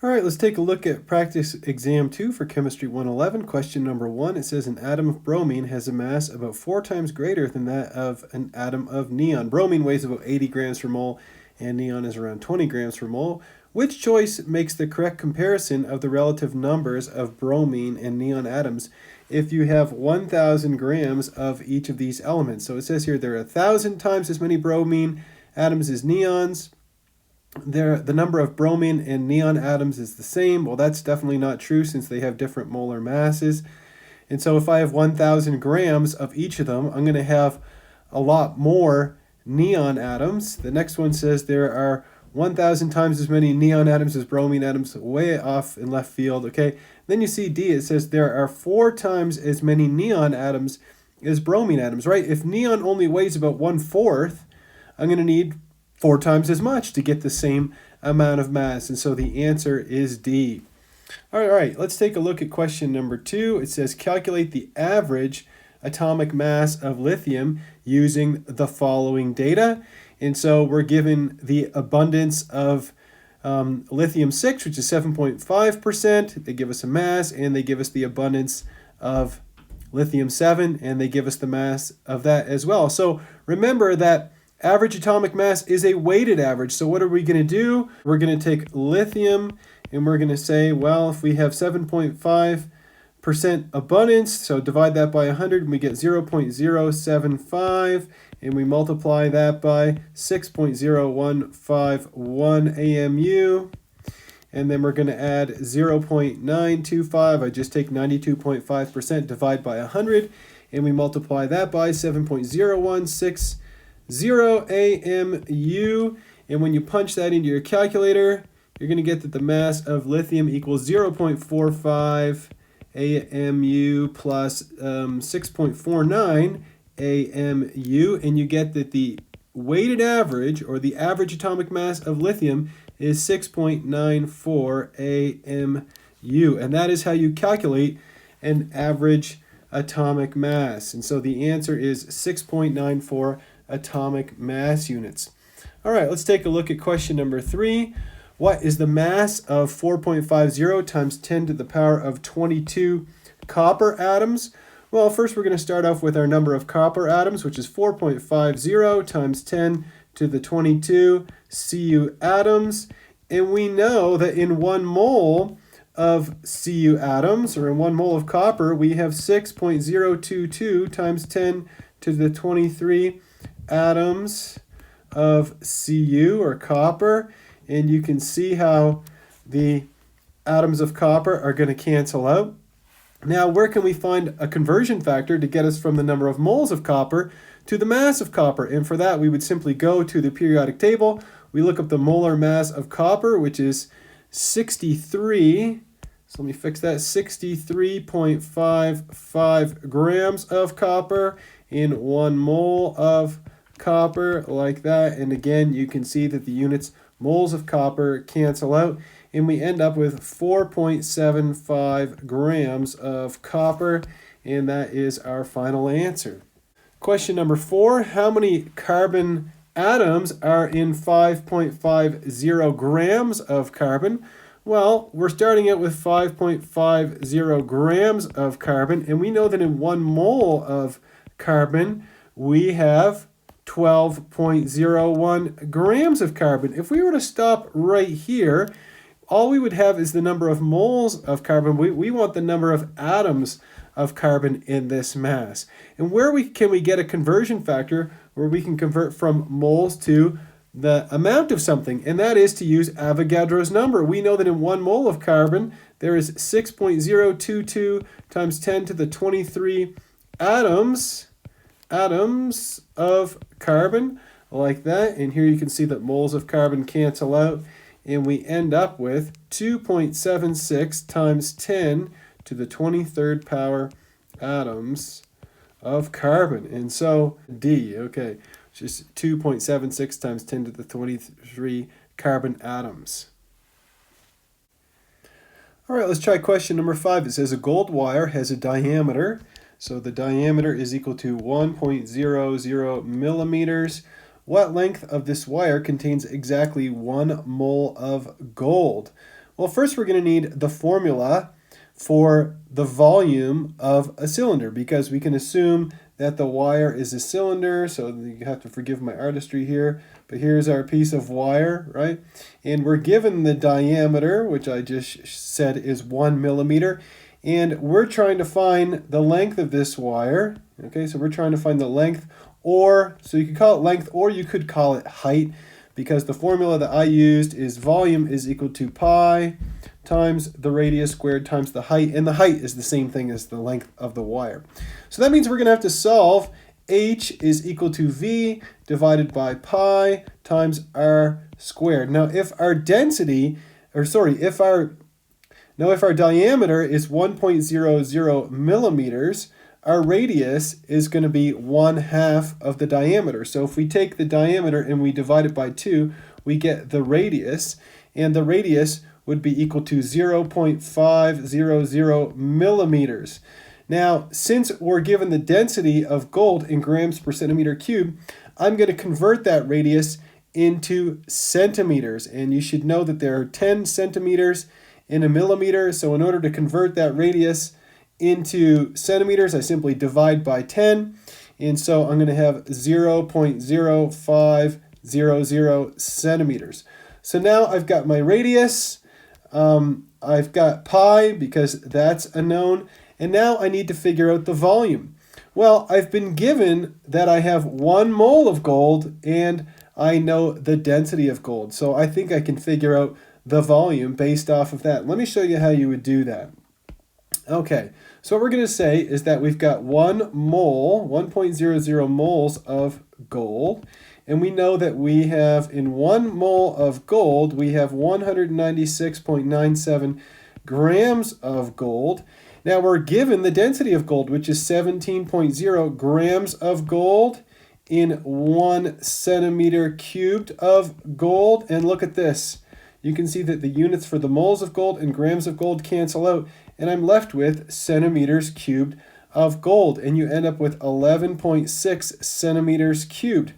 All right, let's take a look at practice exam 2 for chemistry 111. Question number 1, it says an atom of bromine has a mass about 4 times greater than that of an atom of neon. Bromine weighs about 80 grams per mole and neon is around 20 grams per mole. Which choice makes the correct comparison of the relative numbers of bromine and neon atoms if you have 1,000 grams of each of these elements? So it says here there are 1,000 times as many bromine atoms as neons. The number of bromine and neon atoms is the same. Well, that's definitely not true since they have different molar masses. And so if I have 1,000 grams of each of them, I'm going to have a lot more neon atoms. The next one says there are 1,000 times as many neon atoms as bromine atoms, way off in left field. Okay. Then you see D, it says there are 4 times as many neon atoms as bromine atoms, right? If neon only weighs about 1/4, I'm going to need 4 times as much to get the same amount of mass. And so the answer is D. All right, let's take a look at question number 2. It says calculate the average atomic mass of lithium using the following data. And so we're given the abundance of lithium-6, which is 7.5%. They give us a mass, and they give us the abundance of lithium-7, and they give us the mass of that as well. So remember that average atomic mass is a weighted average. So what are we going to do? We're going to take lithium and we're going to say, well, if we have 7.5% abundance, so divide that by 100 and we get 0.075, and we multiply that by 6.0151 AMU. And then we're going to add 0.925. I just take 92.5%, divide by 100, and we multiply that by 7.0160 AMU, and when you punch that into your calculator, you're going to get that the mass of lithium equals 0.45 AMU plus 6.49 AMU, and you get that the weighted average, or the average atomic mass of lithium, is 6.94 AMU, and that is how you calculate an average atomic mass. And so the answer is 6.94 atomic mass units. All right, let's take a look at question number 3. What is the mass of 4.50 times 10 to the power of 22 copper atoms? Well, first we're going to start off with our number of copper atoms, which is 4.50 times 10 to the 22 Cu atoms. And we know that in 1 mole of Cu atoms, or in 1 mole of copper, we have 6.022 times 10 to the 23 atoms of Cu, or copper, and you can see how the atoms of copper are going to cancel out. Now, where can we find a conversion factor to get us from the number of moles of copper to the mass of copper? And for that, we would simply go to the periodic table. We look up the molar mass of copper, which is 63. So let me fix that, 63.55 grams of copper in 1 mole of copper, like that. And again, you can see that the units moles of copper cancel out, and we end up with 4.75 grams of copper, and that is our final answer. Question number 4, how many carbon atoms are in 5.50 grams of carbon? Well, we're starting out with 5.50 grams of carbon, and we know that in 1 mole of carbon, we have 12.01 grams of carbon. If we were to stop right here, all we would have is the number of moles of carbon. We want the number of atoms of carbon in this mass. And where can we get a conversion factor where we can convert from moles to the amount of something? And that is to use Avogadro's number. We know that in 1 mole of carbon, there is 6.022 times 10 to the 23 atoms of carbon, like that. And here you can see that moles of carbon cancel out, and we end up with 2.76 times 10 to the 23rd power atoms of carbon. And so D, okay, just 2.76 times 10 to the 23 carbon atoms. All right, let's try question number 5. It says a gold wire has a diameter. So the diameter is equal to 1.00 millimeters. What length of this wire contains exactly 1 mole of gold? Well, first we're going to need the formula for the volume of a cylinder, because we can assume that the wire is a cylinder, so you have to forgive my artistry here, but here's our piece of wire, right? And we're given the diameter, which I just said is 1 millimeter, and we're trying to find the length of this wire. Okay, so we're trying to find the length, or so you could call it length, or you could call it height, because the formula that I used is volume is equal to pi times the radius squared times the height, and the height is the same thing as the length of the wire. So that means we're going to have to solve h is equal to v divided by pi times r squared. Now if our density, or sorry, if our diameter is 1.00 millimeters, our radius is going to be 1/2 of the diameter. So if we take the diameter and we divide it by 2, we get the radius, and the radius would be equal to 0.500 millimeters. Now, since we're given the density of gold in grams per centimeter cube, I'm going to convert that radius into centimeters. And you should know that there are 10 centimeters in a millimeter. So in order to convert that radius into centimeters, I simply divide by 10. And so I'm going to have 0.0500 centimeters. So now I've got my radius. I've got pi because that's a known, and now I need to figure out the volume. Well, I've been given that I have 1 mole of gold and I know the density of gold. So I think I can figure out the volume based off of that. Let me show you how you would do that. Okay, so what we're going to say is that we've got 1 mole, 1.00 moles of gold. And we know that we have, in 1 mole of gold, we have 196.97 grams of gold. Now we're given the density of gold, which is 17.0 grams of gold in 1 centimeter cubed of gold. And look at this. You can see that the units for the moles of gold and grams of gold cancel out, and I'm left with centimeters cubed of gold. And you end up with 11.6 centimeters cubed.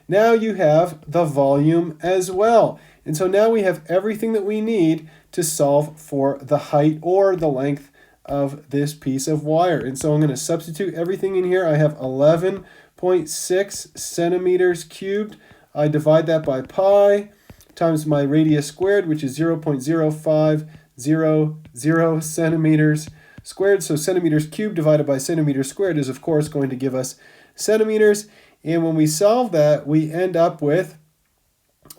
Now you have the volume as well. And so now we have everything that we need to solve for the height or the length of this piece of wire. And so I'm going to substitute everything in here. I have 11.6 centimeters cubed. I divide that by pi times my radius squared, which is 0.0500 centimeters squared. So centimeters cubed divided by centimeters squared is, of course, going to give us centimeters. And when we solve that, we end up with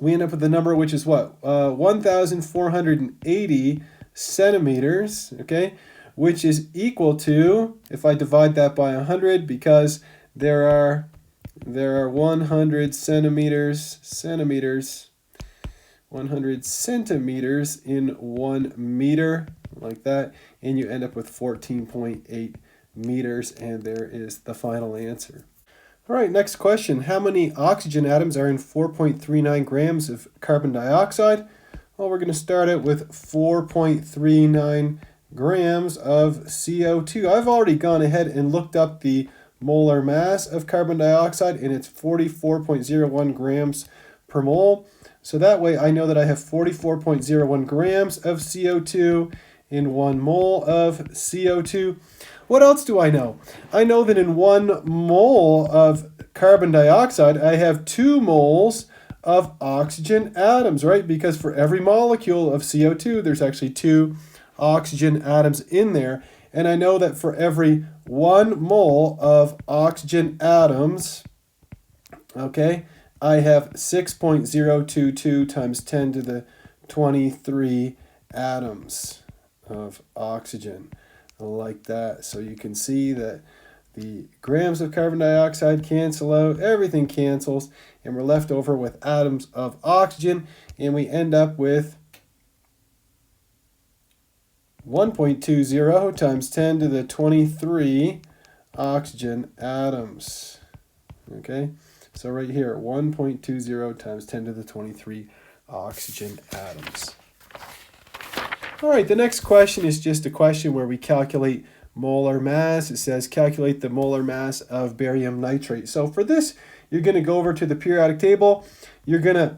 the number, which is what? 1,480 centimeters, okay? Which is equal to, if I divide that by 100, because there are 100 centimeters, 100 centimeters in 1 meter, like that, and you end up with 14.8 meters, and there is the final answer. All right, next question. How many oxygen atoms are in 4.39 grams of carbon dioxide? Well, we're going to start out with 4.39 grams of CO2. I've already gone ahead and looked up the molar mass of carbon dioxide, and it's 44.01 grams per mole. So that way I know that I have 44.01 grams of CO2 in 1 mole of CO2. What else do I know? I know that in 1 mole of carbon dioxide, I have 2 moles of oxygen atoms, right? Because for every molecule of CO2, there's actually 2 oxygen atoms in there. And I know that for every 1 mole of oxygen atoms, okay, I have 6.022 times 10 to the 23 atoms of oxygen, like that. So you can see that the grams of carbon dioxide cancel out, everything cancels, and we're left over with atoms of oxygen, and we end up with 1.20 times 10 to the 23 oxygen atoms. Okay, so right here, 1.20 times 10 to the 23 oxygen atoms. All right, the next question is just a question where we calculate molar mass. It says calculate the molar mass of barium nitrate. So for this, you're going to go over to the periodic table. You're going to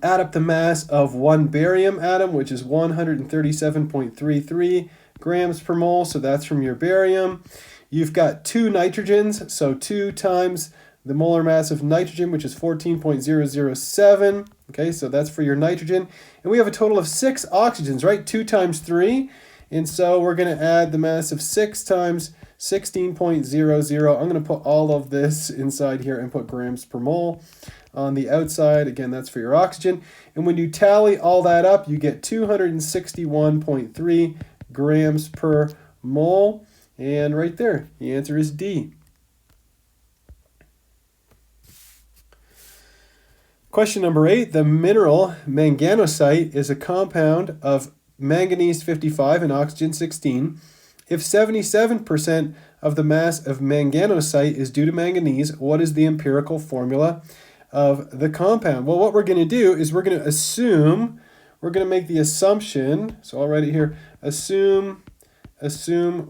Add up the mass of one barium atom, which is 137.33 grams per mole. So that's from your barium. You've got two nitrogens, so 2 times the molar mass of nitrogen, which is 14.007. Okay, so that's for your nitrogen. And we have a total of 6 oxygens, right? 2 times 3. And so we're going to add the mass of 6 times 16.00. I'm going to put all of this inside here and put grams per mole on the outside. Again, that's for your oxygen. And when you tally all that up, you get 261.3 grams per mole. And right there, the answer is D. Question number 8, the mineral manganosite is a compound of manganese 55 and oxygen 16. If 77% of the mass of manganosite is due to manganese, what is the empirical formula of the compound? Well, what we're going to do is we're going to assume, we're going to make the assumption, so I'll write it here, assume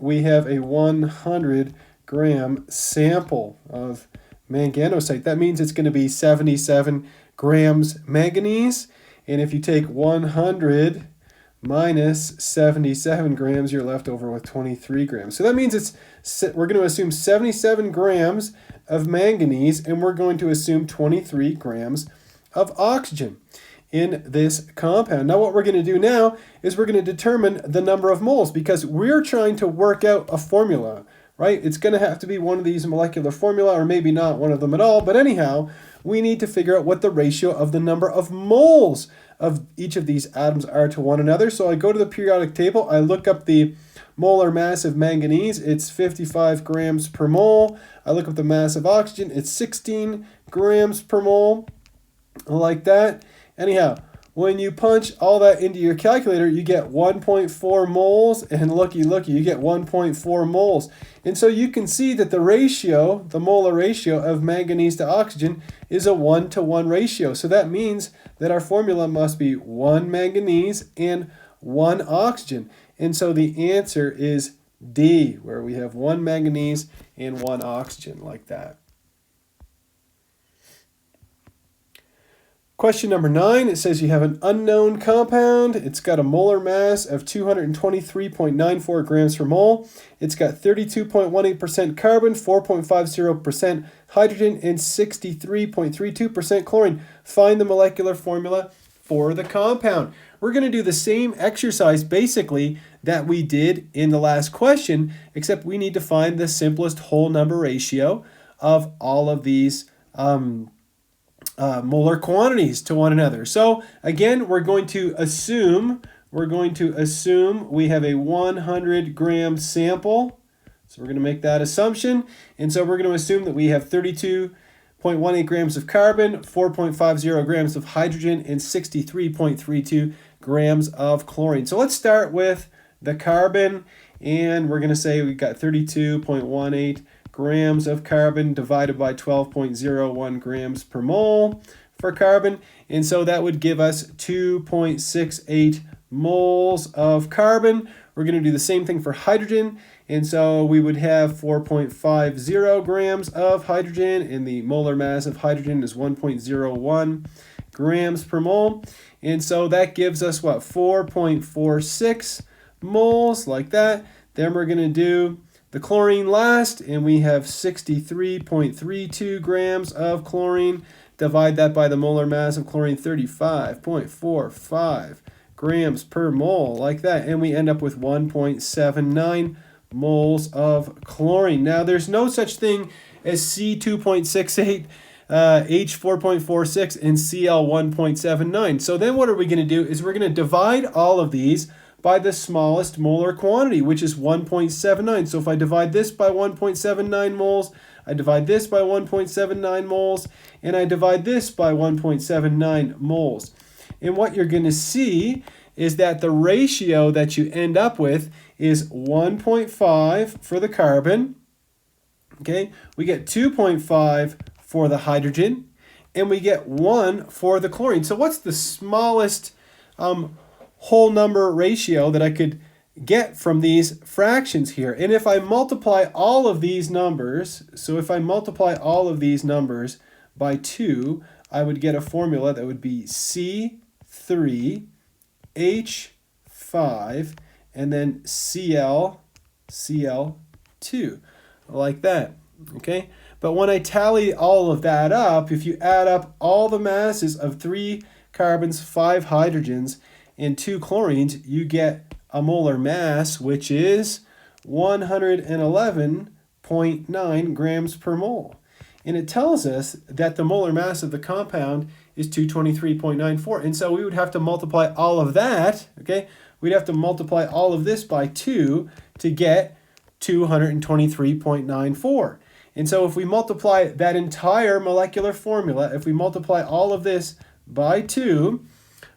we have a 100 gram sample of manganosite. That means it's going to be 77 grams manganese, and if you take 100 minus 77 grams, you're left over with 23 grams. So that means we're going to assume 77 grams of manganese, and we're going to assume 23 grams of oxygen in this compound. Now what we're going to do now is we're going to determine the number of moles, because we're trying to work out a formula, right? It's going to have to be one of these molecular formula, or maybe not one of them at all, but anyhow, we need to figure out what the ratio of the number of moles of each of these atoms are to one another. So I go to the periodic table, I look up the molar mass of manganese, it's 55 grams per mole. I look up the mass of oxygen, it's 16 grams per mole, like that. Anyhow, when you punch all that into your calculator, you get 1.4 moles, and looky, you get 1.4 moles. And so you can see that the ratio, the molar ratio of manganese to oxygen is a 1-to-1 ratio. So that means that our formula must be 1 manganese and 1 oxygen. And so the answer is D, where we have 1 manganese and 1 oxygen, like that. Question number 9, it says you have an unknown compound. It's got a molar mass of 223.94 grams per mole. It's got 32.18% carbon, 4.50% hydrogen, and 63.32% chlorine. Find the molecular formula for the compound. We're going to do the same exercise basically that we did in the last question, except we need to find the simplest whole number ratio of all of these molar quantities to one another. So again, we're going to assume we have a 100 gram sample. So we're going to make that assumption. And so we're going to assume that we have 32.18 grams of carbon, 4.50 grams of hydrogen, and 63.32 grams of chlorine. So let's start with the carbon, and we're going to say we've got 32.18 grams of carbon divided by 12.01 grams per mole for carbon. And so that would give us 2.68 moles of carbon. We're going to do the same thing for hydrogen. And so we would have 4.50 grams of hydrogen, and the molar mass of hydrogen is 1.01 grams per mole. And so that gives us what? 4.46 moles, like that. Then we're going to do the chlorine last, and we have 63.32 grams of chlorine. Divide that by the molar mass of chlorine, 35.45 grams per mole, like that. And we end up with 1.79 moles of chlorine. Now, there's no such thing as C2.68, H4.46, and Cl 1.79. So then what are we going to do is we're going to divide all of these by the smallest molar quantity, which is 1.79. So if I divide this by 1.79 moles, I divide this by 1.79 moles, and I divide this by 1.79 moles. And what you're going to see is that the ratio that you end up with is 1.5 for the carbon. Okay, we get 2.5 for the hydrogen, and we get 1 for the chlorine. So what's the smallest whole number ratio that I could get from these fractions here? And if I multiply all of these numbers, so if I multiply all of these numbers by 2, I would get a formula that would be C3H5 and then Cl2, like that, okay? But when I tally all of that up, if you add up all the masses of 3 carbons, 5 hydrogens, and 2 chlorines, you get a molar mass, which is 111.9 grams per mole. And it tells us that the molar mass of the compound is 223.94. And so we would have to multiply all of that, okay? We'd have to multiply all of this by 2 to get 223.94. And so if we multiply that entire molecular formula, if we multiply all of this by 2,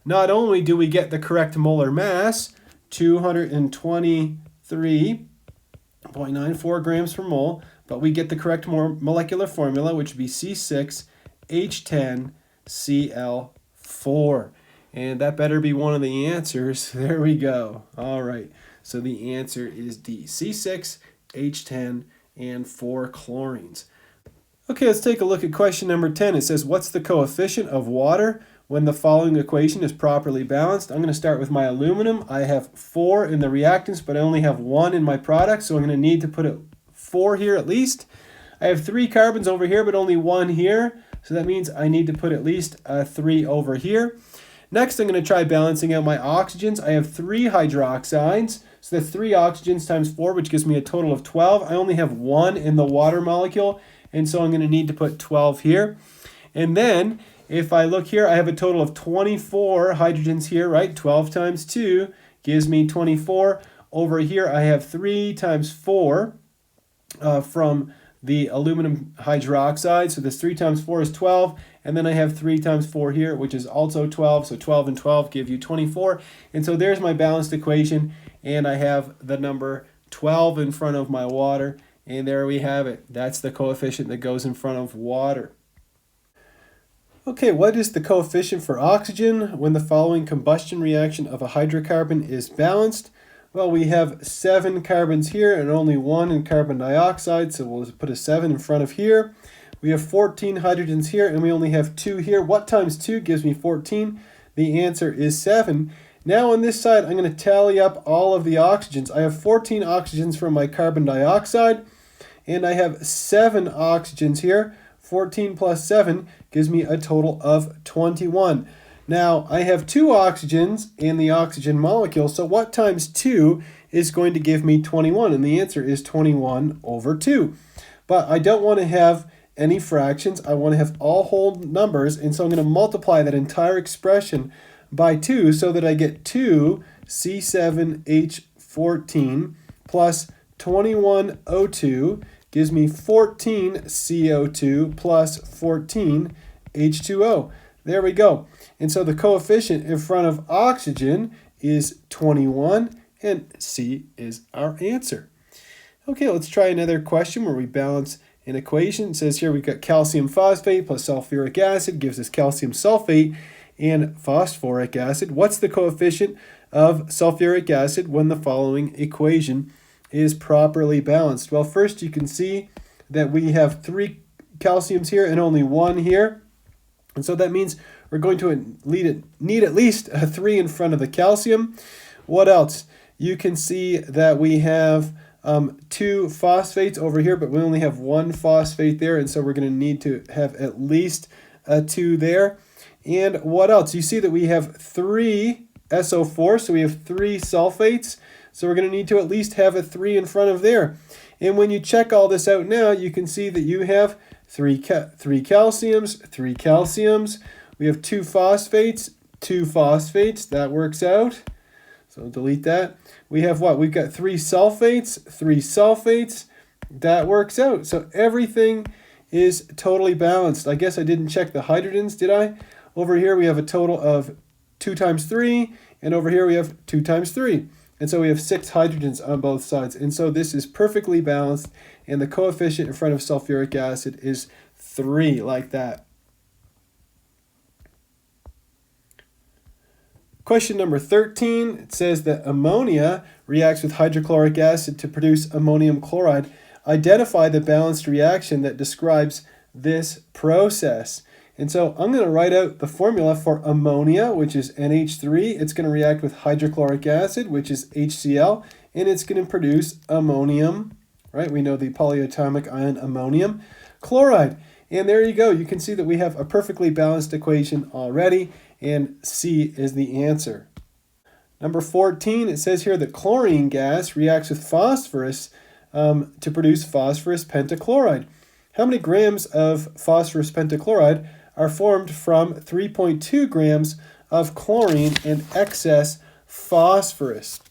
not only do we get the correct molar mass, 223.94 grams per mole, but we get the correct molecular formula, which would be C6H10Cl4. And that better be one of the answers. There we go. All right. So the answer is D, C6H10 and 4 chlorines. Okay, let's take a look at question number 10. It says, what's the coefficient of water when the following equation is properly balanced? I'm going to start with my aluminum. I have 4 in the reactants, but I only have 1 in my product, so I'm going to need to put 4 here at least. I have 3 carbons over here, but only 1 here, so that means I need to put at least 3 over here. Next, I'm going to try balancing out my oxygens. I have 3 hydroxides, so that's 3 oxygens times 4, which gives me a total of 12. I only have 1 in the water molecule, and so I'm going to need to put 12 here. And then, if I look here, I have a total of 24 hydrogens here, right? 12 times 2 gives me 24. Over here, I have 3 times 4 from the aluminum hydroxide. So this 3 times 4 is 12. And then I have 3 times 4 here, which is also 12. So 12 and 12 give you 24. And so there's my balanced equation. And I have the number 12 in front of my water. And there we have it. That's the coefficient that goes in front of water. Okay, what is the coefficient for oxygen when the following combustion reaction of a hydrocarbon is balanced? Well, we have 7 carbons here and only 1 in carbon dioxide, so we'll put a 7 in front of here. We have 14 hydrogens here and we only have 2 here. What times 2 gives me 14? The answer is 7. Now on this side, I'm going to tally up all of the oxygens. I have 14 oxygens from my carbon dioxide, and I have 7 oxygens here. 14 plus 7 gives me a total of 21. Now, I have 2 oxygens in the oxygen molecule, so what times 2 is going to give me 21? And the answer is 21 over 2. But I don't want to have any fractions. I want to have all whole numbers, and so I'm going to multiply that entire expression by 2 so that I get 2 C7H14 plus 21 O2 gives me 14 CO2 plus 14 H2O. There we go. And so the coefficient in front of oxygen is 21, and C is our answer. Okay, let's try another question where we balance an equation. It says here we've got calcium phosphate plus sulfuric acid gives us calcium sulfate and phosphoric acid. What's the coefficient of sulfuric acid when the following equation is properly balanced? Well, first you can see that we have 3 calciums here and only 1 here. And so that means we're going to need at least a 3 in front of the calcium. What else? You can see that we have 2 phosphates over here, but we only have 1 phosphate there, and so we're going to need to have at least a 2 there. And what else? You see that we have 3 SO4, so we have 3 sulfates. So we're going to need to at least have a 3 in front of there. And when you check all this out now, you can see that you have 3 calciums, 3 calciums. We have 2 phosphates, 2 phosphates. That works out. So delete that. We have what? We've got 3 sulfates, 3 sulfates. That works out. So everything is totally balanced. I guess I didn't check the hydrogens, did I? Over here we have a total of 2 times 3, and over here we have 2 times 3. And so we have 6 hydrogens on both sides. And so this is perfectly balanced, and the coefficient in front of sulfuric acid is 3, like that. Question number 13, it says that ammonia reacts with hydrochloric acid to produce ammonium chloride. Identify the balanced reaction that describes this process. And so I'm going to write out the formula for ammonia, which is NH3. It's going to react with hydrochloric acid, which is HCl, and it's going to produce ammonium, right? We know the polyatomic ion ammonium chloride. And there you go. You can see that we have a perfectly balanced equation already, and C is the answer. Number 14, it says here that chlorine gas reacts with phosphorus to produce phosphorus pentachloride. How many grams of phosphorus pentachloride are formed from 3.2 grams of chlorine and excess phosphorus?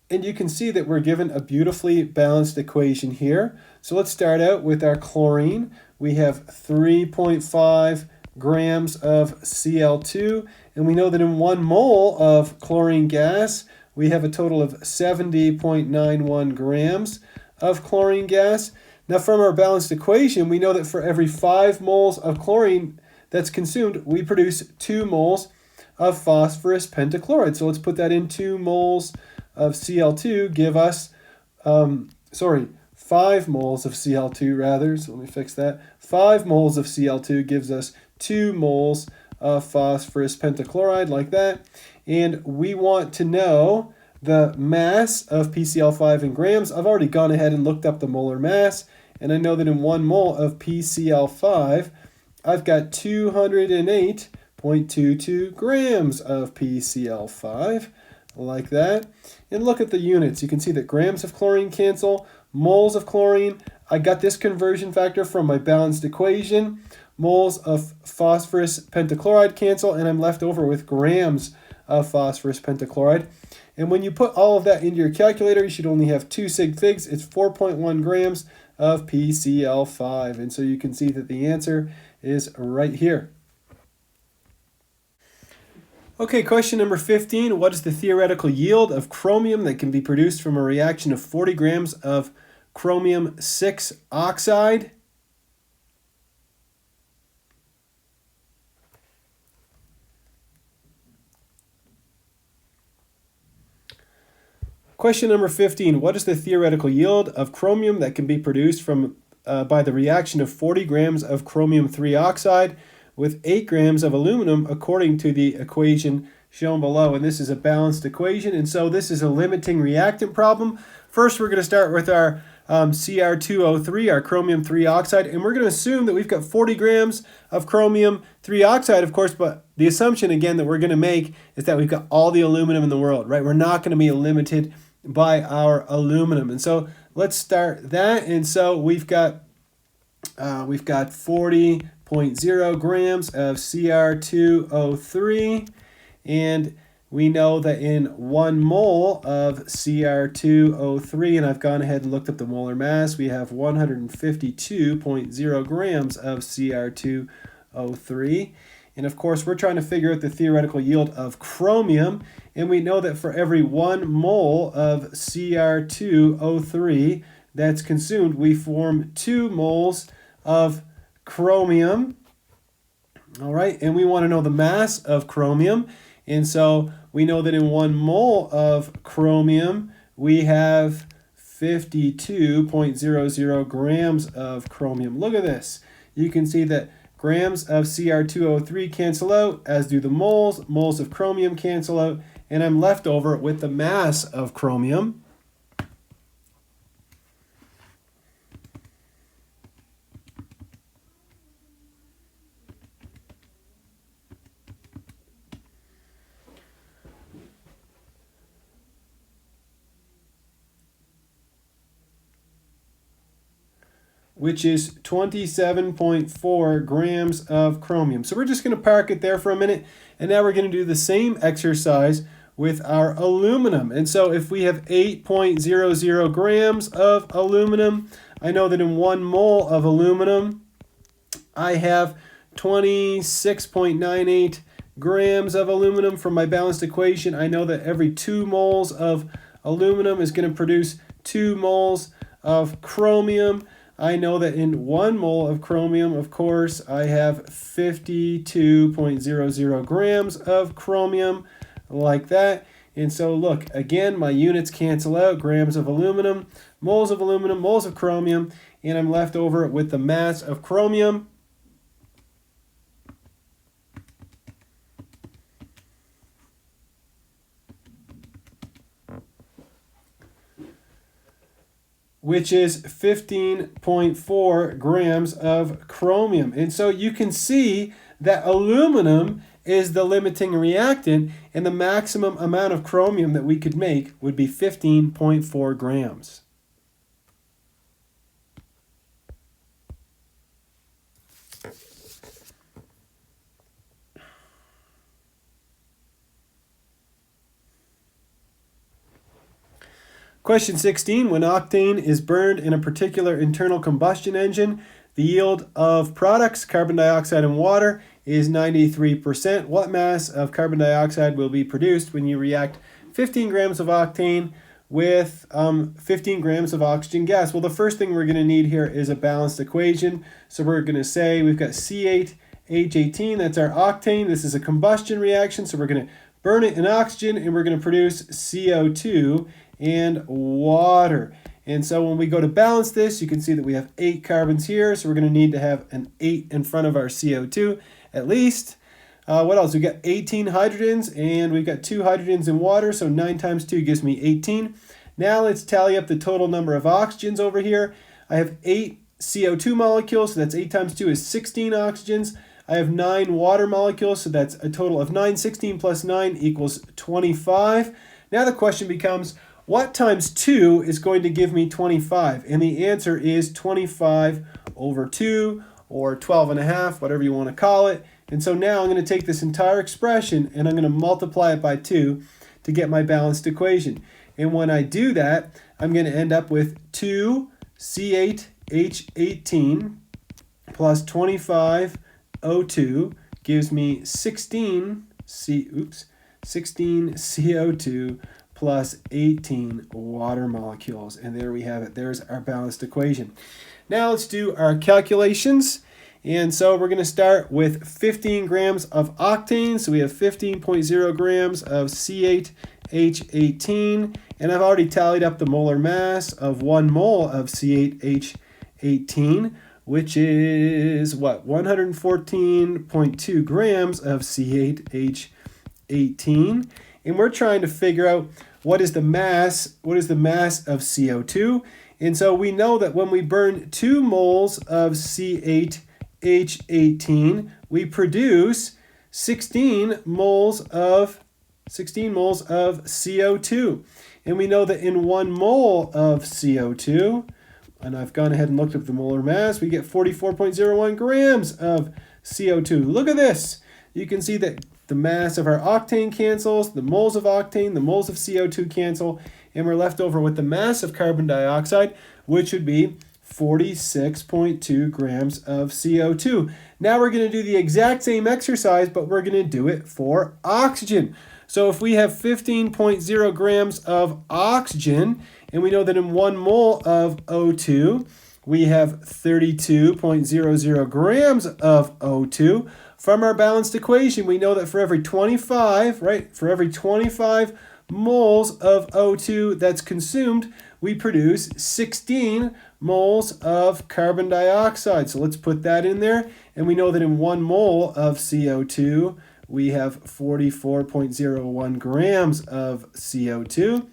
And you can see that we're given a beautifully balanced equation here. So let's start out with our chlorine. We have 3.5 grams of Cl2, and we know that in 1 mole of chlorine gas, we have a total of 70.91 grams of chlorine gas. Now from our balanced equation, we know that for every 5 moles of chlorine that's consumed, we produce 2 moles of phosphorus pentachloride. So let's put that in. 2 moles of Cl2 give us, 5 moles of Cl2 rather, so let me fix that. 5 moles of Cl2 gives us 2 moles of phosphorus pentachloride, like that. And we want to know the mass of PCl5 in grams. I've already gone ahead and looked up the molar mass, and I know that in 1 mole of PCl5, I've got 208.22 grams of PCl5, like that. And look at the units. You can see that grams of chlorine cancel, moles of chlorine. I got this conversion factor from my balanced equation. Moles of phosphorus pentachloride cancel, and I'm left over with grams of phosphorus pentachloride. And when you put all of that into your calculator, you should only have 2 sig figs. It's 4.1 grams of PCl5. And so you can see that the answer is right here. Okay, question number 15. What is the theoretical yield of chromium that can be produced from a reaction of 40 grams of chromium 6 oxide? Question number 15. What is the theoretical yield of chromium that can be produced from by the reaction of 40 grams of chromium 3 oxide with 8 grams of aluminum according to the equation shown below? And this is a balanced equation, and so this is a limiting reactant problem. First, we're going to start with our Cr2O3, our chromium 3 oxide, and we're going to assume that we've got 40 grams of chromium 3 oxide, of course, but the assumption, again, that we're going to make is that we've got all the aluminum in the world, right? We're not going to be limited by our aluminum. And so let's start that. And so we've got 40.0 grams of Cr2O3, and we know that in 1 mole of Cr2O3, and I've gone ahead and looked up the molar mass, we have 152.0 grams of Cr2O3. And of course, we're trying to figure out the theoretical yield of chromium, and we know that for every 1 mole of Cr2O3 that's consumed, we form 2 moles of chromium. All right, and we want to know the mass of chromium. And so we know that in 1 mole of chromium, we have 52.00 grams of chromium. Look at this. You can see that grams of Cr2O3 cancel out, as do the moles. Moles of chromium cancel out, and I'm left over with the mass of chromium. Which is 27.4 grams of chromium. So we're just going to park it there for a minute, and now we're going to do the same exercise with our aluminum. And so if we have 8.00 grams of aluminum, I know that in 1 mole of aluminum, I have 26.98 grams of aluminum. From my balanced equation, I know that every 2 moles of aluminum is going to produce 2 moles of chromium. I know that in 1 mole of chromium, of course, I have 52.00 grams of chromium, like that. And so look, again, my units cancel out, grams of aluminum, moles of chromium, and I'm left over with the mass of chromium. which is 15.4 grams of chromium. And so you can see that aluminum is the limiting reactant, and the maximum amount of chromium that we could make would be 15.4 grams. Question 16, when octane is burned in a particular internal combustion engine, the yield of products, carbon dioxide and water, is 93%. What mass of carbon dioxide will be produced when you react 15 grams of octane with 15 grams of oxygen gas? Well, the first thing we're going to need here is a balanced equation. So we're going to say we've got C8H18, that's our octane. This is a combustion reaction, so we're going to burn it in oxygen and we're going to produce CO2 and water. And so when we go to balance this, you can see that we have 8 carbons here, so we're going to need to have an 8 in front of our CO2 at least. What else? We've got 18 hydrogens, and we've got 2 hydrogens in water, so 9 times 2 gives me 18. Now let's tally up the total number of oxygens over here. I have 8 CO2 molecules, so that's 8 times 2 is 16 oxygens. I have 9 water molecules, so that's a total of 9. 16 plus 9 equals 25. Now the question becomes, what times 2 is going to give me 25? And the answer is 25 over 2, or 12 and a half, whatever you want to call it. And so now I'm going to take this entire expression and I'm going to multiply it by 2 to get my balanced equation. And when I do that, I'm going to end up with 2C8H18 plus 25O2 gives me 16 CO2 plus 18 water molecules. And there we have it. There's our balanced equation. Now let's do our calculations. And so we're going to start with 15 grams of octane. So we have 15.0 grams of C8H18. And I've already tallied up the molar mass of 1 mole of C8H18, which is what? 114.2 grams of C8H18. And we're trying to figure out what is the mass of CO2. And so we know that when we burn 2 moles of C8H18, we produce 16 moles of CO2. And we know that in 1 mole of CO2, and I've gone ahead and looked up the molar mass, we get 44.01 grams of CO2. Look at this. You can see that the mass of our octane cancels, the moles of octane, the moles of CO2 cancel, and we're left over with the mass of carbon dioxide, which would be 46.2 grams of CO2. Now we're going to do the exact same exercise, but we're going to do it for oxygen. So if we have 15.0 grams of oxygen, and we know that in 1 mole of O2, we have 32.00 grams of O2. From our balanced equation, we know that for every 25, for every 25 moles of O2 that's consumed, we produce 16 moles of carbon dioxide. So let's put that in there. And we know that in 1 mole of CO2, we have 44.01 grams of CO2.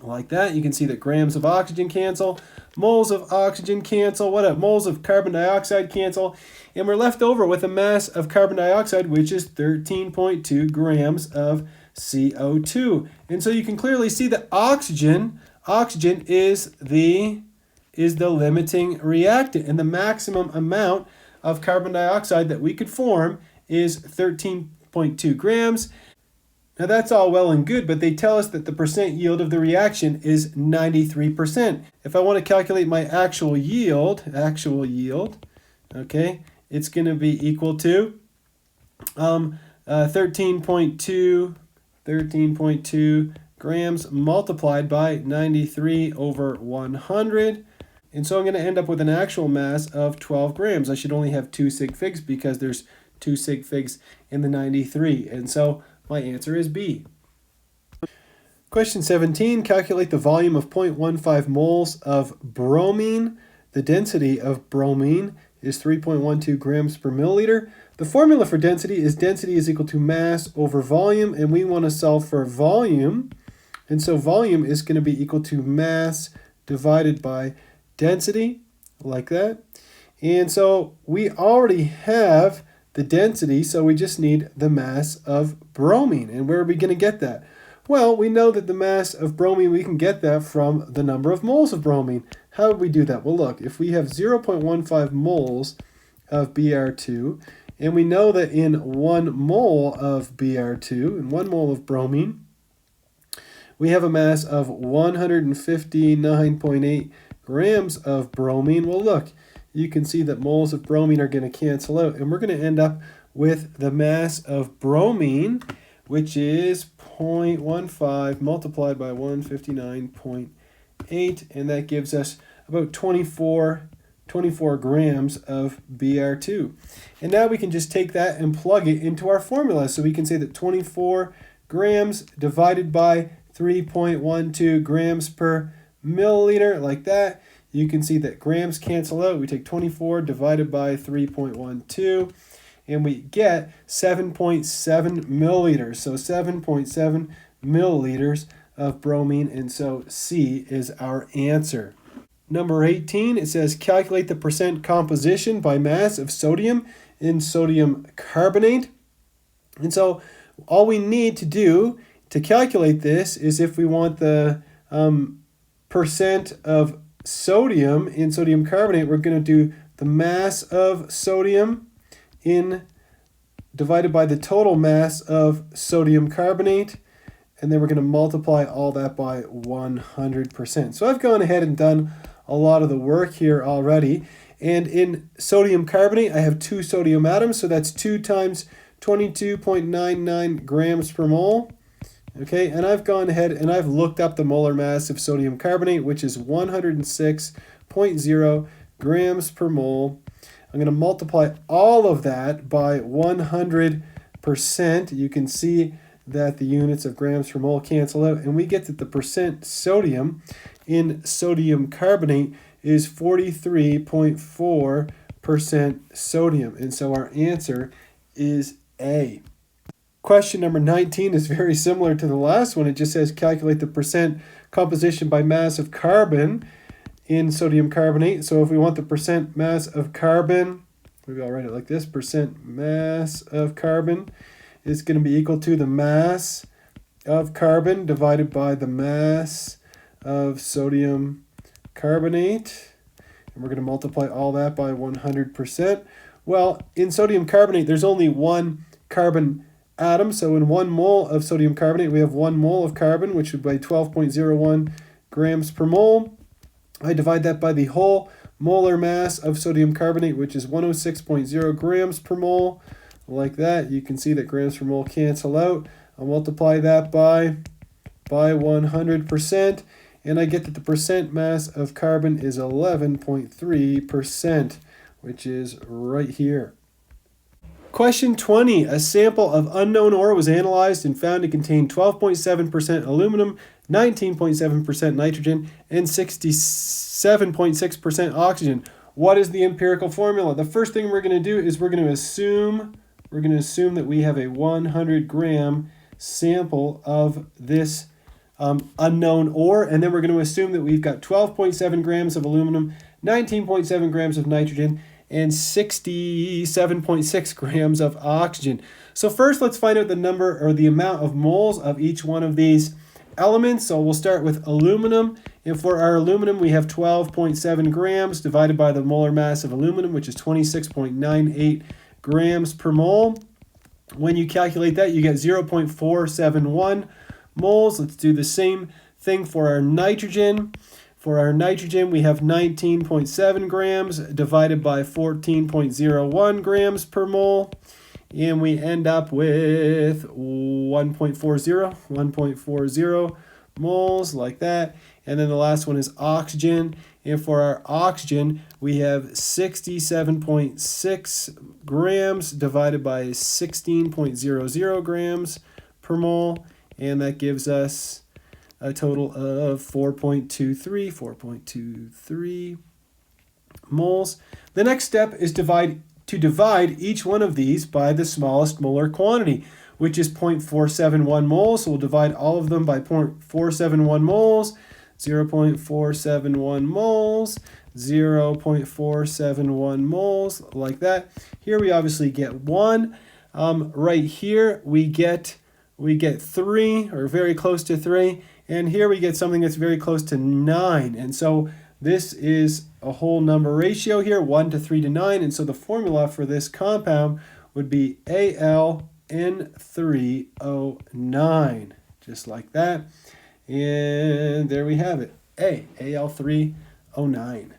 Like that, you can see that grams of oxygen cancel, moles of oxygen cancel, moles of carbon dioxide cancel, and we're left over with a mass of carbon dioxide, which is 13.2 grams of CO2. And so you can clearly see that oxygen is the limiting reactant, and the maximum amount of carbon dioxide that we could form is 13.2 grams. Now that's all well and good, but they tell us that the percent yield of the reaction is 93%. If I want to calculate my actual yield, okay, it's going to be equal to 13.2 grams multiplied by 93 over 100. And so I'm going to end up with an actual mass of 12 grams. I should only have 2 sig figs because there's 2 sig figs in the 93. And so my answer is B. Question 17, calculate the volume of 0.15 moles of bromine. The density of bromine is 3.12 grams per milliliter. The formula for density is equal to mass over volume, and we want to solve for volume. And so volume is going to be equal to mass divided by density, like that. And so we already have the density, so we just need the mass of bromine. And where are we going to get that? Well, we know that the mass of bromine, we can get that from the number of moles of bromine. How would we do that? Well, look, if we have 0.15 moles of Br2, and we know that in 1 mole of Br2, in 1 mole of bromine, we have a mass of 159.8 grams of bromine. Well, look, you can see that moles of bromine are going to cancel out, and we're going to end up with the mass of bromine, which is 0.15 multiplied by 159.8, and that gives us about 24 grams of Br2. And now we can just take that and plug it into our formula. So we can say that 24 grams divided by 3.12 grams per milliliter, like that. You can see that grams cancel out. We take 24 divided by 3.12, and we get 7.7 milliliters. So 7.7 milliliters of bromine, and so C is our answer. Number 18, it says calculate the percent composition by mass of sodium in sodium carbonate. And so all we need to do to calculate this is, if we want the percent of sodium in sodium carbonate, we're going to do the mass of sodium divided by the total mass of sodium carbonate, and then we're going to multiply all that by 100%. So I've gone ahead and done a lot of the work here already. And in sodium carbonate, I have 2 sodium atoms, so that's 2 times 22.99 grams per mole. Okay, and I've gone ahead and I've looked up the molar mass of sodium carbonate, which is 106.0 grams per mole. I'm going to multiply all of that by 100%. You can see that the units of grams per mole cancel out, and we get that the percent sodium in sodium carbonate is 43.4% sodium. And so our answer is A. Question number 19 is very similar to the last one. It just says calculate the percent composition by mass of carbon in sodium carbonate. So if we want the percent mass of carbon, maybe I'll write it like this: percent mass of carbon is going to be equal to the mass of carbon divided by the mass of sodium carbonate. And we're going to multiply all that by 100%. Well, in sodium carbonate, there's only 1 carbon atom. So in 1 mole of sodium carbonate, we have 1 mole of carbon, which would be 12.01 grams per mole. I divide that by the whole molar mass of sodium carbonate, which is 106.0 grams per mole. Like that, you can see that grams per mole cancel out. I'll multiply that by 100%, and I get that the percent mass of carbon is 11.3%, which is right here. Question 20. A sample of unknown ore was analyzed and found to contain 12.7% aluminum, 19.7% nitrogen, and 67.6% oxygen. What is the empirical formula? The first thing we're going to do is we're going to assume that we have a 100-gram sample of this unknown ore, and then we're going to assume that we've got 12.7 grams of aluminum, 19.7 grams of nitrogen, and 67.6 grams of oxygen. So first, let's find out the number or the amount of moles of each one of these elements. So we'll start with aluminum, and for our aluminum, we have 12.7 grams divided by the molar mass of aluminum, which is 26.98 grams per mole. When you calculate that, you get 0.471 moles. Let's do the same thing for our nitrogen. For our nitrogen, we have 19.7 grams divided by 14.01 grams per mole. And we end up with 1.40 moles, like that. And then the last one is oxygen. And for our oxygen, we have 67.6 grams divided by 16.00 grams per mole. And that gives us a total of 4.23 moles. The next step is to divide each one of these by the smallest molar quantity, which is 0.471 moles. So we'll divide all of them by 0.471 moles. 0.471 moles, 0.471 moles, like that. Here we obviously get 1. Right here we get 3, or very close to 3, and here we get something that's very close to 9. And so this is a whole number ratio here, 1 to 3 to 9, and so the formula for this compound would be Al N3O9, just like that. And there we have it, Al3O9.